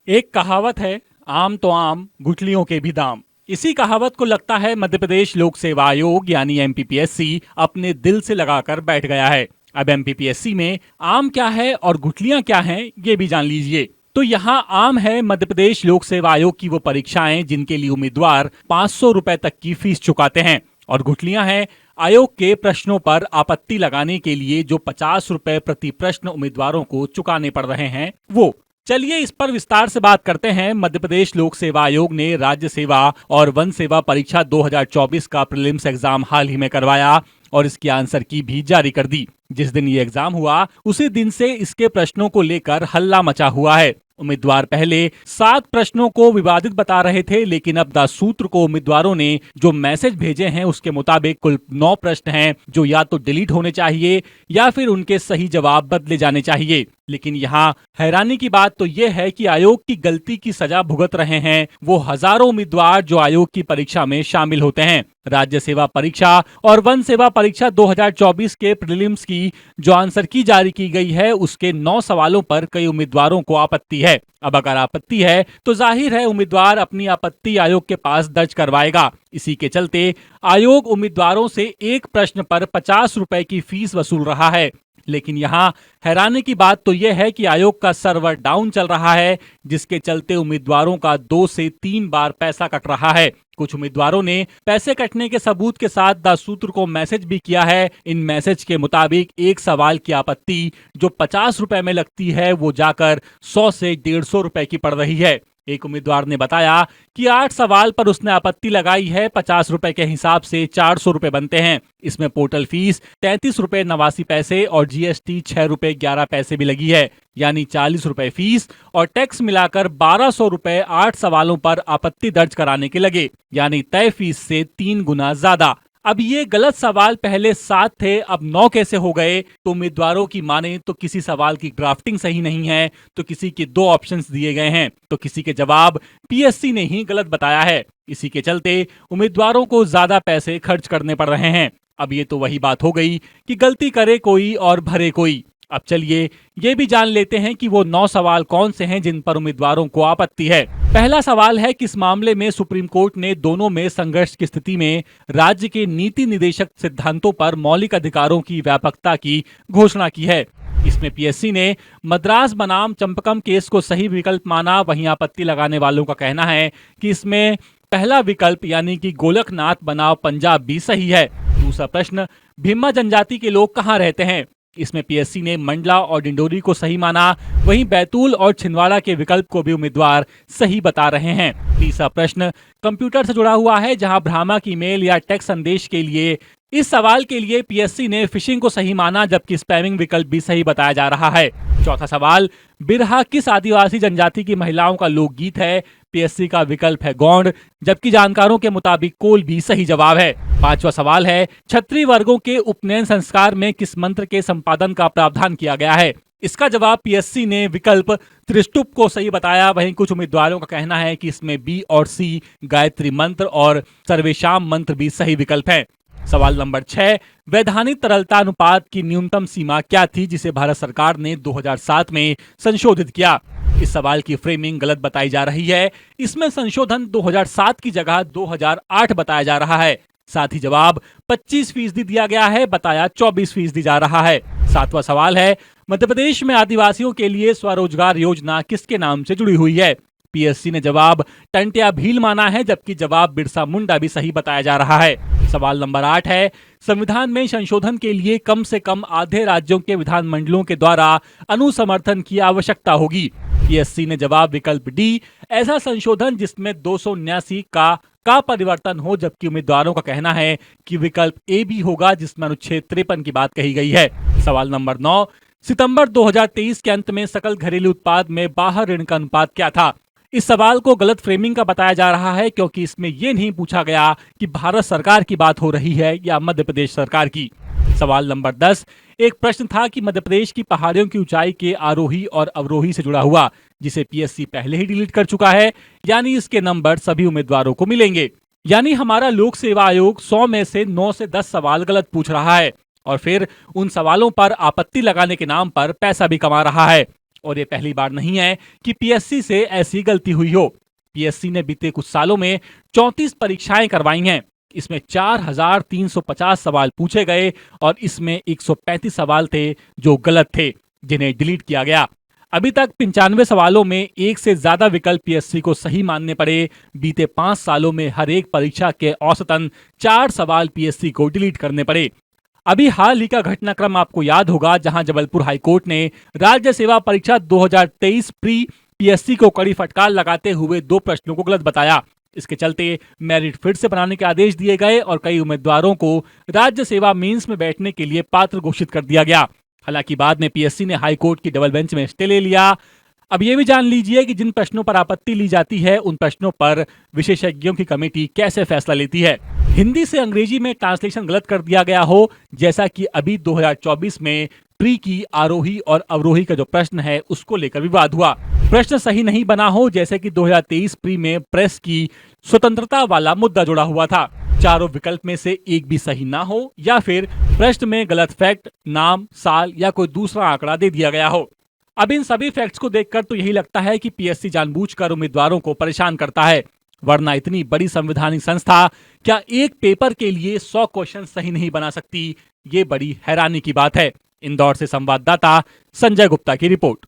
एक कहावत है, आम तो आम गुठलियों के भी दाम। इसी कहावत को लगता है मध्य प्रदेश लोक सेवा आयोग यानी एमपीपीएससी अपने दिल से लगाकर बैठ गया है। अब एमपीपीएससी में आम क्या है और गुठलियां क्या हैं, ये भी जान लीजिए। तो यहाँ आम है मध्य प्रदेश लोक सेवा आयोग की वो परीक्षाएं जिनके लिए उम्मीदवार 500 रुपए तक की फीस चुकाते हैं, और गुठलियां हैं आयोग के प्रश्नों पर आपत्ति लगाने के लिए जो 50 रुपए प्रति प्रश्न उम्मीदवारों को चुकाने पड़ रहे हैं वो। चलिए इस पर विस्तार से बात करते हैं। मध्य प्रदेश लोक सेवा आयोग ने राज्य सेवा और वन सेवा परीक्षा 2024 का प्रीलिम्स एग्जाम हाल ही में करवाया और इसकी आंसर की भी जारी कर दी। जिस दिन ये एग्जाम हुआ उसी दिन से इसके प्रश्नों को लेकर हल्ला मचा हुआ है। उम्मीदवार पहले 7 प्रश्नों को विवादित बता रहे थे, लेकिन अब द सूत्र को उम्मीदवारों ने जो मैसेज भेजे हैं उसके मुताबिक कुल 9 प्रश्न हैं जो या तो डिलीट होने चाहिए या फिर उनके सही जवाब बदले जाने चाहिए। लेकिन यहाँ हैरानी की बात तो यह है कि आयोग की गलती की सजा भुगत रहे हैं वो हजारों उम्मीदवार जो आयोग की परीक्षा में शामिल होते हैं। राज्य सेवा परीक्षा और वन सेवा परीक्षा 2024 के प्रीलिम्स की जो आंसर की जारी की गई है उसके 9 सवालों पर कई उम्मीदवारों को आपत्ति है। अब अगर आपत्ति है तो जाहिर है उम्मीदवार अपनी आपत्ति आयोग के पास दर्ज करवाएगा। इसी के चलते आयोग उम्मीदवारों से एक प्रश्न पर 50 रुपए की फीस वसूल रहा है। लेकिन यहाँ हैरानी की बात तो यह है कि आयोग का सर्वर डाउन चल रहा है, जिसके चलते उम्मीदवारों का 2 से 3 बार पैसा कट रहा है। कुछ उम्मीदवारों ने पैसे कटने के सबूत के साथ द सूत्र को मैसेज भी किया है। इन मैसेज के मुताबिक एक सवाल की आपत्ति जो 50 रुपए में लगती है वो जाकर 100 से 150 रुपए की पड़ रही है। एक उम्मीदवार ने बताया कि 8 सवाल पर उसने आपत्ति लगाई है। 50 रुपए के हिसाब से 400 रुपए बनते हैं। इसमें पोर्टल फीस 33 रुपए 89 पैसे और जीएसटी 6 रुपए 11 पैसे भी लगी है, यानी 40 रुपए फीस और टैक्स मिलाकर 1200 रुपए 8 सवालों पर आपत्ति दर्ज कराने के लगे, यानी तय फीस से 3 गुना ज्यादा। अब ये गलत सवाल पहले 7 थे, अब 9 कैसे हो गए? तो उम्मीदवारों की माने तो किसी सवाल की ड्राफ्टिंग सही नहीं है, तो किसी के 2 ऑप्शंस दिए गए हैं, तो किसी के जवाब पीएससी ने ही गलत बताया है। इसी के चलते उम्मीदवारों को ज्यादा पैसे खर्च करने पड़ रहे हैं। अब ये तो वही बात हो गई कि गलती करे कोई और भरे कोई। अब चलिए ये भी जान लेते हैं कि वो 9 सवाल कौन से हैं जिन पर उम्मीदवारों को आपत्ति है। पहला सवाल है, किस मामले में सुप्रीम कोर्ट ने दोनों में संघर्ष की स्थिति में राज्य के नीति निदेशक सिद्धांतों पर मौलिक अधिकारों की व्यापकता की घोषणा की है। इसमें पीएससी ने मद्रास बनाम चंपकम केस को सही विकल्प माना। वहीं आपत्ति लगाने वालों का कहना है कि इसमें पहला विकल्प यानी कि गोलकनाथ बनाम पंजाब भी सही है। दूसरा प्रश्न, भीमा जनजाति के लोग कहाँ रहते हैं? इसमें पीएससी ने मंडला और डिंडोरी को सही माना। वहीं बैतूल और छिंदवाड़ा के विकल्प को भी उम्मीदवार सही बता रहे हैं। तीसरा प्रश्न कंप्यूटर से जुड़ा हुआ है, जहां भ्रामक ईमेल या टेक्स्ट संदेश के लिए इस सवाल के लिए पीएससी ने फिशिंग को सही माना, जबकि स्पैमिंग विकल्प भी सही बताया जा रहा है। चौथा सवाल, बिरहा किस आदिवासी जनजाति की महिलाओं का लोकगीत है? पीएससी का विकल्प है गौंड, जबकि जानकारों के मुताबिक कोल भी सही जवाब है। पांचवा सवाल है, क्षत्रिय वर्गों के उपनयन संस्कार में किस मंत्र के संपादन का प्रावधान किया गया है? इसका जवाब पीएससी ने विकल्प त्रिष्टुप को सही बताया। वहीं कुछ उम्मीदवारों का कहना है कि इसमें बी और सी गायत्री मंत्र और सर्वेशाम मंत्र भी सही विकल्प हैं। सवाल नंबर 6, वैधानिक तरलता अनुपात की न्यूनतम सीमा क्या थी जिसे भारत सरकार ने 2007 में संशोधित किया? इस सवाल की फ्रेमिंग गलत बताई जा रही है। इसमें संशोधन 2007 की जगह 2008 बताया जा रहा है। साथ ही जवाब 25% दिया गया है, बताया 24% जा रहा है। सातवां सवाल है, मध्य प्रदेश में आदिवासियों के लिए स्वरोजगार योजना किसके नाम से जुड़ी हुई है? पीएससी ने जवाब टंटिया भील माना है, जबकि जवाब बिरसा मुंडा भी सही बताया जा रहा है। सवाल नंबर 8 है, संविधान में संशोधन के लिए कम से कम आधे राज्यों के विधानमंडलों के द्वारा अनुसमर्थन की आवश्यकता होगी। पीएससी ने जवाब विकल्प डी, ऐसा संशोधन जिसमें 279 का परिवर्तन हो, जबकि उम्मीदवारों का कहना है कि विकल्प ए भी होगा जिसमें अनुच्छेद 53 की बात कही गई है। सवाल नंबर 9, सितंबर 2023 के अंत में सकल घरेलू उत्पाद में बाह्य ऋण का अनुपात क्या था? इस सवाल को गलत फ्रेमिंग का बताया जा रहा है, क्योंकि इसमें यह नहीं पूछा गया कि भारत सरकार की बात हो रही है या मध्य प्रदेश सरकार की। सवाल नंबर 10, एक प्रश्न था कि मध्य प्रदेश की पहाड़ियों की ऊंचाई के आरोही और अवरोही से जुड़ा हुआ, जिसे पीएससी पहले ही डिलीट कर चुका है, यानी इसके नंबर सभी उम्मीदवारों को मिलेंगे। यानी हमारा लोक सेवा आयोग 100 में से 9 से 10 सवाल गलत पूछ रहा है और फिर उन सवालों पर आपत्ति लगाने के नाम पर पैसा भी कमा रहा है। और ये पहली बार नहीं है कि पीएससी से ऐसी गलती हुई हो। पीएससी ने बीते कुछ सालों में 34 परीक्षाएं करवाई हैं। इसमें 4,350 सवाल पूछे गए और इसमें 135 सवाल थे जो गलत थे, जिन्हें डिलीट किया गया। अभी तक 95 सवालों में एक से ज्यादा विकल्प पीएससी को सही मानने पड़े। बीते 5 सालों में हर एक परीक्षा के औसतन 4 सवाल पीएससी को डिलीट करने पड़े। अभी हाल ही का घटनाक्रम आपको याद होगा, जहां जबलपुर हाईकोर्ट ने राज्य सेवा परीक्षा 2023 प्री पीएससी को कड़ी फटकार लगाते हुए 2 प्रश्नों को गलत बताया। इसके चलते मेरिट फिर से बनाने के आदेश दिए गए और कई उम्मीदवारों को राज्य सेवा मेंस में बैठने के लिए पात्र घोषित कर दिया गया। हालांकि बाद में पीएससी ने हाईकोर्ट की डबल बेंच में स्टे ले लिया। अब ये भी जान लीजिए कि जिन प्रश्नों पर आपत्ति ली जाती है उन प्रश्नों पर विशेषज्ञों की कमेटी कैसे फैसला लेती है। हिंदी से अंग्रेजी में ट्रांसलेशन गलत कर दिया गया हो, जैसा कि अभी 2024 में प्री की आरोही और अवरोही का जो प्रश्न है उसको लेकर विवाद हुआ। प्रश्न सही नहीं बना हो, जैसे कि 2023 प्री में प्रेस की स्वतंत्रता वाला मुद्दा जुड़ा हुआ था। चारों विकल्प में से एक भी सही ना हो या फिर प्रश्न में गलत फैक्ट, नाम, साल या कोई दूसरा आंकड़ा दे दिया गया हो। अब इन सभी फैक्ट्स को देखकर तो यही लगता है कि पीएससी जानबूझकर उम्मीदवारों को परेशान करता है, वरना इतनी बड़ी संवैधानिक संस्था क्या एक पेपर के लिए 100 क्वेश्चन सही नहीं बना सकती? ये बड़ी हैरानी की बात है। इंदौर से संवाददाता संजय गुप्ता की रिपोर्ट।